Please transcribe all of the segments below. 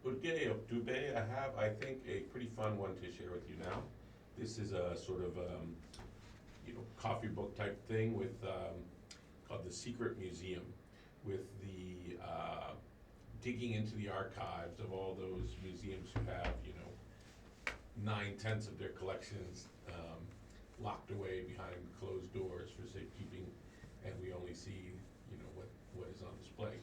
Okay, Dubé, I have, I think, a pretty fun one to share with you now. This is a sort of, coffee book type thing with, called The Secret Museum, with the, digging into the archives of all those museums who have, 9/10 of their collections, locked away behind closed doors for safekeeping, and we only see, what is on display.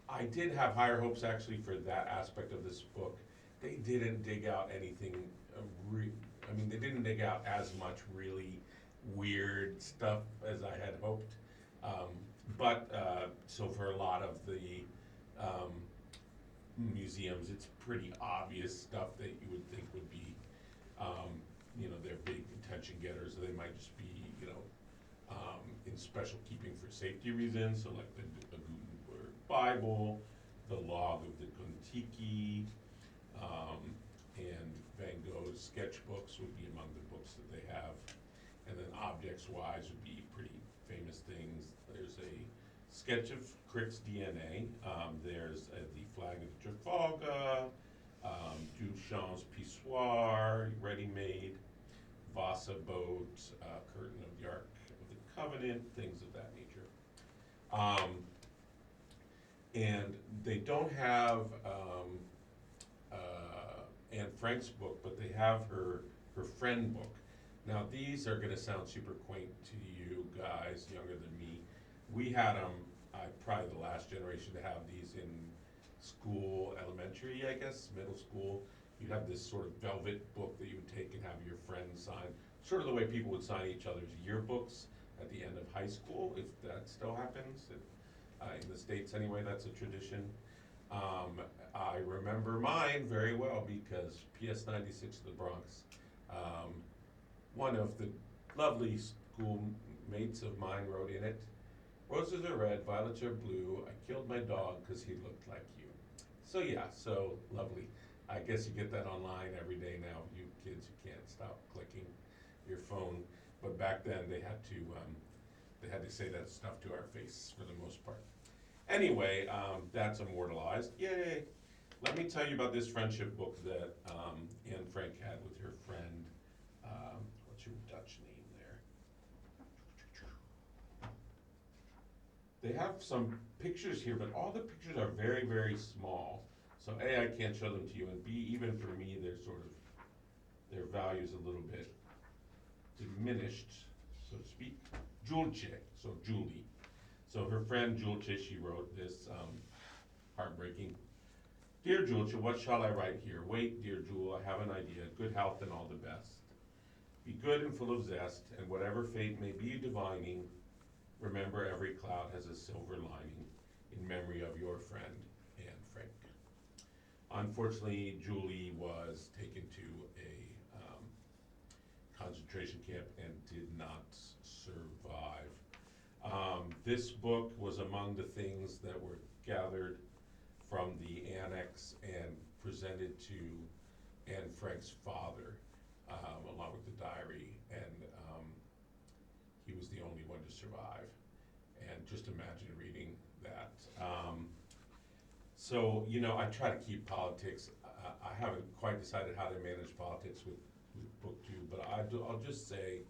I did have higher hopes actually for that aspect of this book. They didn't dig out anything, they didn't dig out as much really weird stuff as I had hoped. So for a lot of the museums, it's pretty obvious stuff that you would think would be, they're big attention getters. They might just be, in special keeping for safety reasons. So like the Gutenberg Bible, the log of the Kontiki, and Van Gogh's sketchbooks would be among the books that they have. And then objects-wise would be pretty famous things. There's a sketch of Crick's DNA. There's the flag of Trafalgar, Duchamp's pissoir, ready-made, Vasa boat, curtain of the Ark of the Covenant, things of that nature. And they don't have Anne Frank's book, but they have her friend book. Now these are going to sound super quaint to you guys younger than me. We had them, probably the last generation to have these in school, elementary, I guess, middle school. You'd have this sort of velvet book that you would take and have your friends sign, sort of the way people would sign each other's yearbooks at the end of high school, if that still happens. In the States anyway, that's a tradition. I remember mine very well because PS 96 of the Bronx, one of the lovely schoolmates of mine wrote in it, "Roses are red, violets are blue. I killed my dog because he looked like you." So yeah, so lovely. I guess you get that online every day now. You kids, you can't stop clicking your phone. But back then they had to say that stuff to our face for the most part. Anyway, that's immortalized. Yay! Let me tell you about this friendship book that Anne Frank had with her friend. What's your Dutch name there? They have some pictures here, but all the pictures are very, very small. So A, I can't show them to you, and B, even for me, their value's a little bit diminished, so to speak. Julce, so Julie. So her friend Julce, she wrote this heartbreaking. "Dear Julce, what shall I write here? Wait, dear Jewel, I have an idea. Good health and all the best. Be good and full of zest, and whatever fate may be divining, remember every cloud has a silver lining, in memory of your friend, Anne Frank." Unfortunately, Julie was taken to a concentration camp and did not survive. This book was among the things that were gathered from the annex and presented to Anne Frank's father, along with the diary, and he was the only one to survive. And just imagine reading that. I try to keep politics. I haven't quite decided how to manage politics with book two, but I'll just say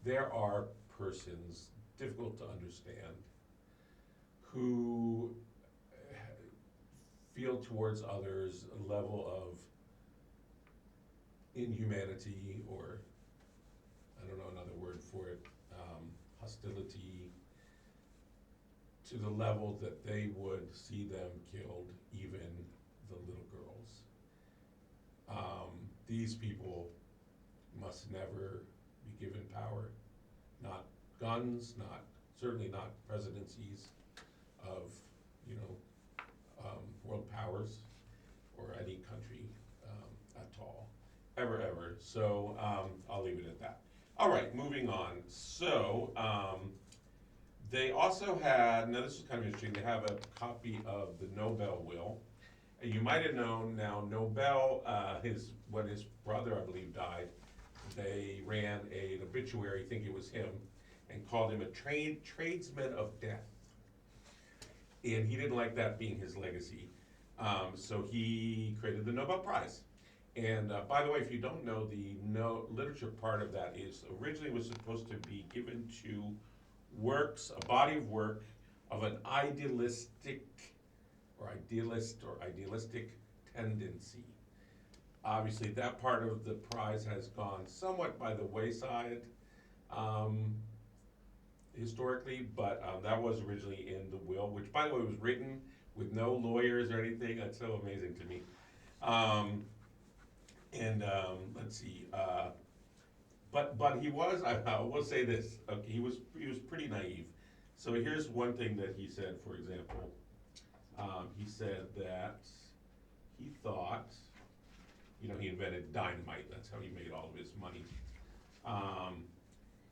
there are persons, difficult to understand, who feel towards others a level of inhumanity, or I don't know another word for it, hostility, to the level that they would see them killed, even the little girls. These people must never be given power, not guns, certainly not presidencies of, world powers or any country at all, ever. So I'll leave it at that. All right, moving on. So they also had, now this is kind of interesting, they have a copy of the Nobel will. And you might have known now, Nobel, when his brother, I believe, died, they ran an obituary, I think it was him, and called him a tradesman of death. And he didn't like that being his legacy. So he created the Nobel Prize. And by the way, if you don't know, the literature part of that is originally was supposed to be given to works, a body of work of an idealistic tendency. Obviously, that part of the prize has gone somewhat by the wayside um, historically, but that was originally in the will, which, by the way, was written with no lawyers or anything. That's so amazing to me. Um, and let's see. But he was. I will say this. Okay, he was pretty naive. So here's one thing that he said. For example, he said that he thought, he invented dynamite. That's how he made all of his money. Um,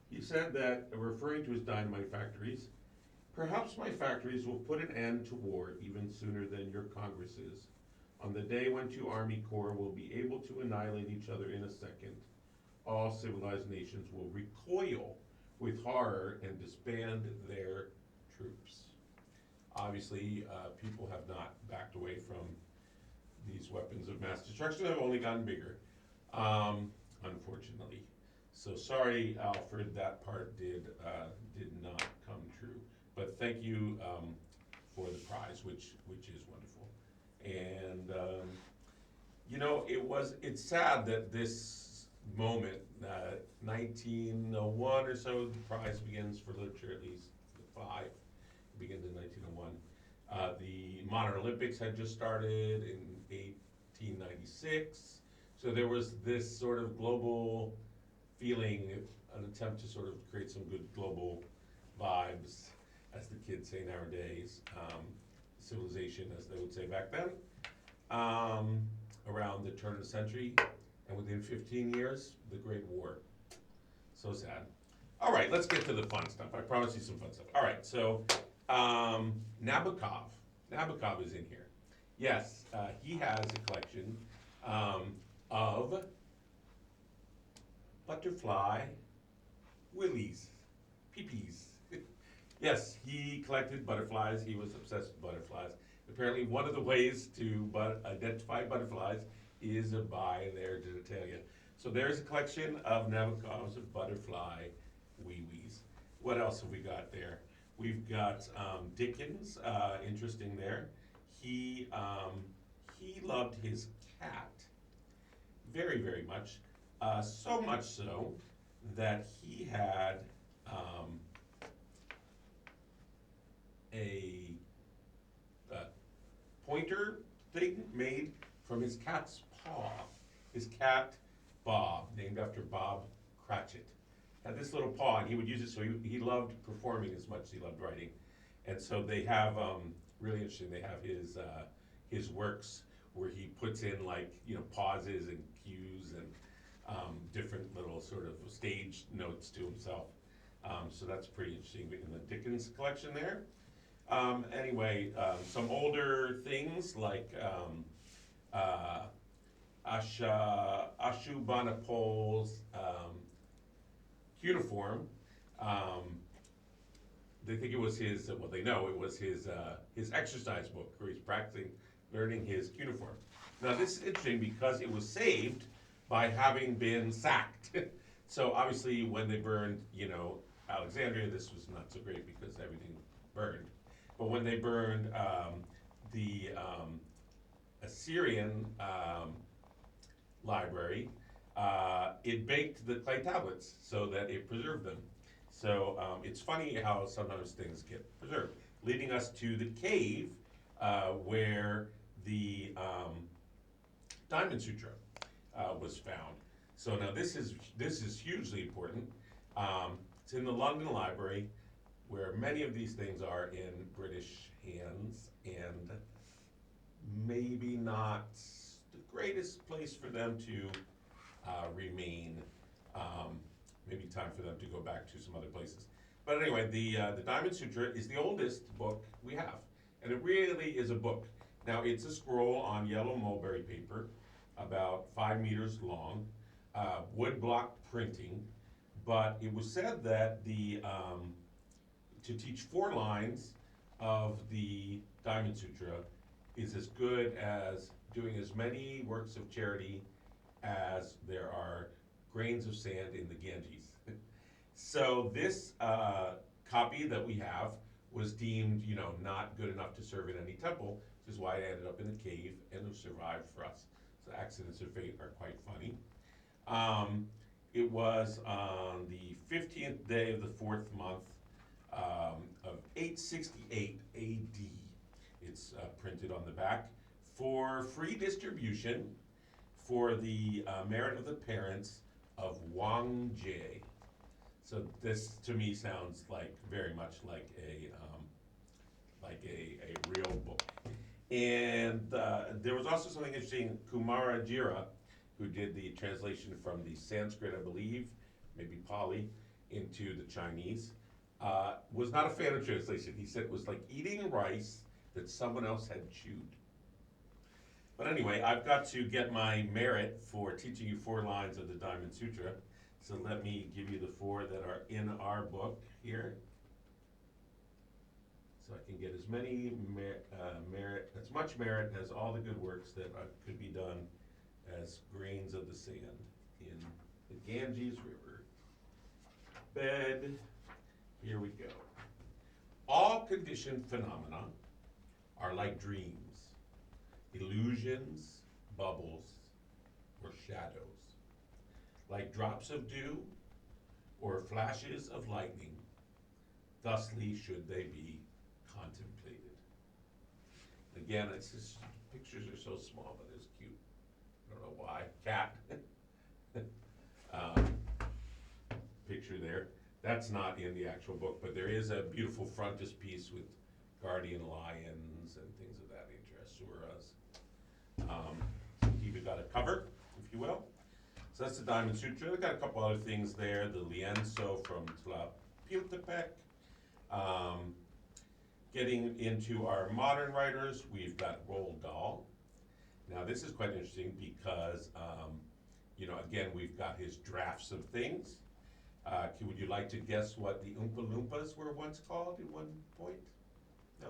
he said that, referring to his dynamite factories, perhaps my factories will put an end to war even sooner than your Congresses. On the day when two Army Corps will be able to annihilate each other in a second, all civilized nations will recoil with horror and disband their troops. Obviously, people have not backed away from these weapons of mass destruction. Have only gotten bigger, unfortunately. So sorry, Alfred, that part did not come true. But thank you for the prize, which is wonderful. And it's sad that this moment, 1901 or so, the prize begins for literature, at least the five. It begins in 1901. The Modern Olympics had just started in 1896. So there was this sort of global feeling, an attempt to sort of create some good global vibes, as the kids say nowadays, civilization, as they would say back then, around the turn of the century, and within 15 years, the Great War. So sad. All right, let's get to the fun stuff. I promise you some fun stuff. All right, so Nabokov. Nabokov is in here. Yes, he has a collection of butterfly willies, peepees. Yes, he collected butterflies. He was obsessed with butterflies. Apparently, one of the ways to identify butterflies is by their genitalia. So there's a collection of Nabokov's butterfly wee-wees. What else have we got there? We've got Dickens, interesting there. He loved his cat very, very much. So much so that he had a pointer thing made from his cat's paw. His cat, Bob, named after Bob Cratchit, had this little paw, and he would use it, so he loved performing as much as he loved writing. And so they have, really interesting, they have his works where he puts in pauses and cues and different little sort of stage notes to himself. So that's pretty interesting in the Dickens collection there. Anyway, some older things like Ashurbanipal's cuneiform. They think it was his, well, they know it was his exercise book where he's practicing learning his cuneiform. Now, this is interesting because it was saved by having been sacked. So obviously, when they burned, Alexandria, this was not so great because everything burned. But when they burned the Assyrian library, it baked the clay tablets so that it preserved them. So it's funny how sometimes things get preserved, leading us to the cave where the Diamond Sutra was found. So now this is hugely important. It's in the London Library, where many of these things are in British hands, and maybe not the greatest place for them to remain. Maybe time for them to go back to some other places. But anyway, the Diamond Sutra is the oldest book we have, and it really is a book. Now, it's a scroll on yellow mulberry paper, about 5 meters long, wood block printing, but it was said that to teach 4 lines of the Diamond Sutra, is as good as doing as many works of charity as there are grains of sand in the Ganges. So this copy that we have was deemed, not good enough to serve in any temple, which is why it ended up in the cave and it survived for us. So accidents of fate are quite funny. It was on the 15th day of the 4th month of 868 AD. It's printed on the back for free distribution for the merit of the parents of Wang Jie. So this to me sounds like very much like a real book. And there was also something interesting. Kumara Jira, who did the translation from the Sanskrit, I believe, maybe Pali, into the Chinese, was not a fan of translation. He said it was like eating rice that someone else had chewed. But anyway, I've got to get my merit for teaching you 4 lines of the Diamond Sutra. So let me give you the 4 that are in our book here. So I can get as many as much merit as all the good works that could be done as grains of the sand in the Ganges River bed. Here we go. All conditioned phenomena are like dreams, illusions, bubbles, or shadows, like drops of dew or flashes of lightning. Thusly should they be contemplated. Again, it's just, pictures are so small, but it's cute. I don't know why. Cat. Picture there. That's not in the actual book, but there is a beautiful frontispiece with guardian lions and things of that nature, asuras. You've even got a cover, if you will. So that's the Diamond Sutra. I've got a couple other things there. The Lienzo from Tlapiltepec. Getting into our modern writers, we've got Roald Dahl. Now this is quite interesting because, again, we've got his drafts of things. Would you like to guess what the Oompa Loompas were once called at one point? No?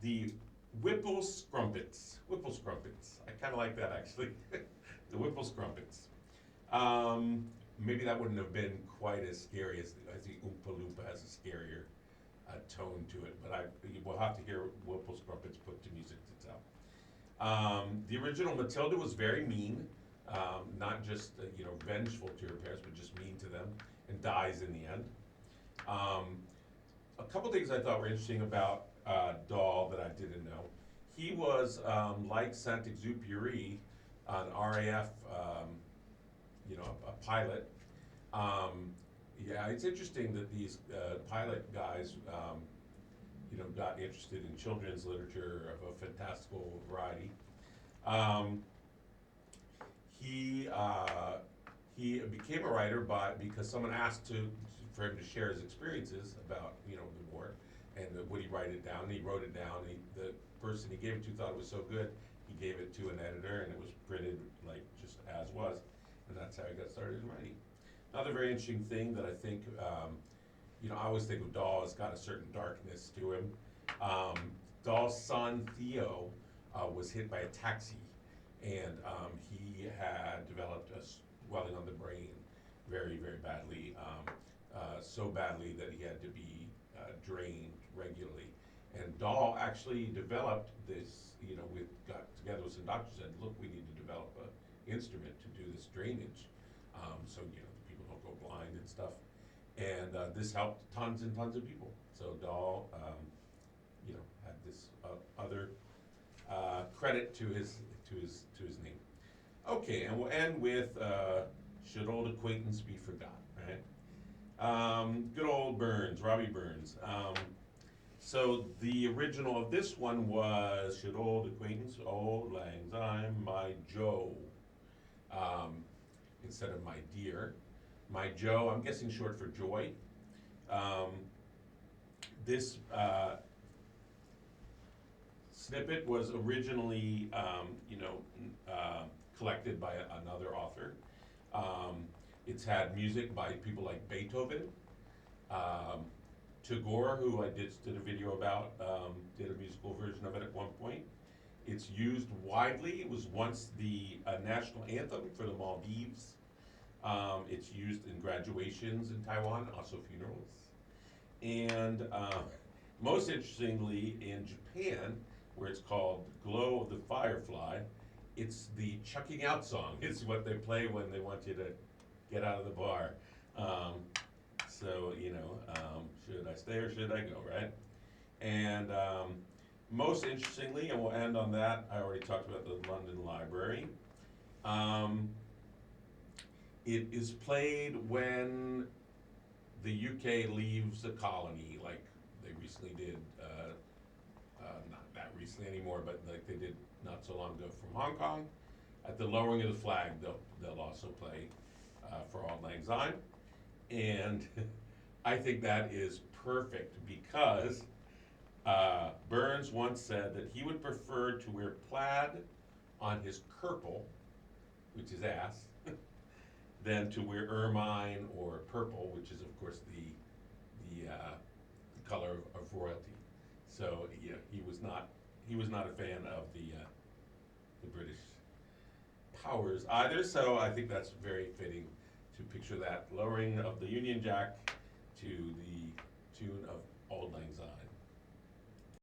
The Whipple Scrumpets. Whipple Scrumpets. I kind of like that, actually. The Whipple Scrumpets. Maybe that wouldn't have been quite as scary as the Oompa Loompa has a scarier tone to it, but we'll have to hear Whipple Scrumpets put to music to tell. The original Matilda was very mean. Not just vengeful to her parents, but just mean to them, and dies in the end. A couple things I thought were interesting about Dahl that I didn't know. He was like Saint-Exupéry, an RAF, a pilot. Yeah, it's interesting that these pilot guys, got interested in children's literature of a fantastical variety. He became a writer because someone asked for him to share his experiences about the war, and would he write it down? And he wrote it down. The person he gave it to thought it was so good, he gave it to an editor, and it was printed like just as was, and that's how he got started in writing. Another very interesting thing that I think, I always think of Dahl as got a certain darkness to him. Dahl's son Theo was hit by a taxi. And he had developed a swelling on the brain very, very badly, so badly that he had to be drained regularly. And Dahl actually developed this, got together with some doctors and said, look, we need to develop an instrument to do this drainage, so people don't go blind and stuff. And this helped tons and tons of people. So Dahl, had this other credit to his name. Okay, and we'll end with Should Old Acquaintance Be Forgot, right? Good old Burns, Robbie Burns. So the original of this one was Should Old Acquaintance, Old Lang Syne, My Joe, instead of My Dear. My Joe, I'm guessing short for joy. This snippet was originally, collected by another author. It's had music by people like Beethoven. Tagore, who I did a video about, did a musical version of it at one point. It's used widely. It was once the national anthem for the Maldives. It's used in graduations in Taiwan, also funerals. And most interestingly, in Japan, where it's called Glow of the Firefly, it's the chucking out song. It's what they play when they want you to get out of the bar. So, should I stay or should I go, right? And most interestingly, and we'll end on that, I already talked about the London Library. It is played when the UK leaves a colony, like they recently did, not that recently anymore, but like they did not so long ago from Hong Kong. At the lowering of the flag, they'll also play for Auld Lang Syne. And I think that is perfect because Burns once said that he would prefer to wear plaid on his kirple, which is ass, than to wear ermine or purple, which is of course the color of royalty. So yeah, he was not a fan of the British powers either. So I think that's very fitting to picture that lowering of the Union Jack to the tune of Auld Lang Syne.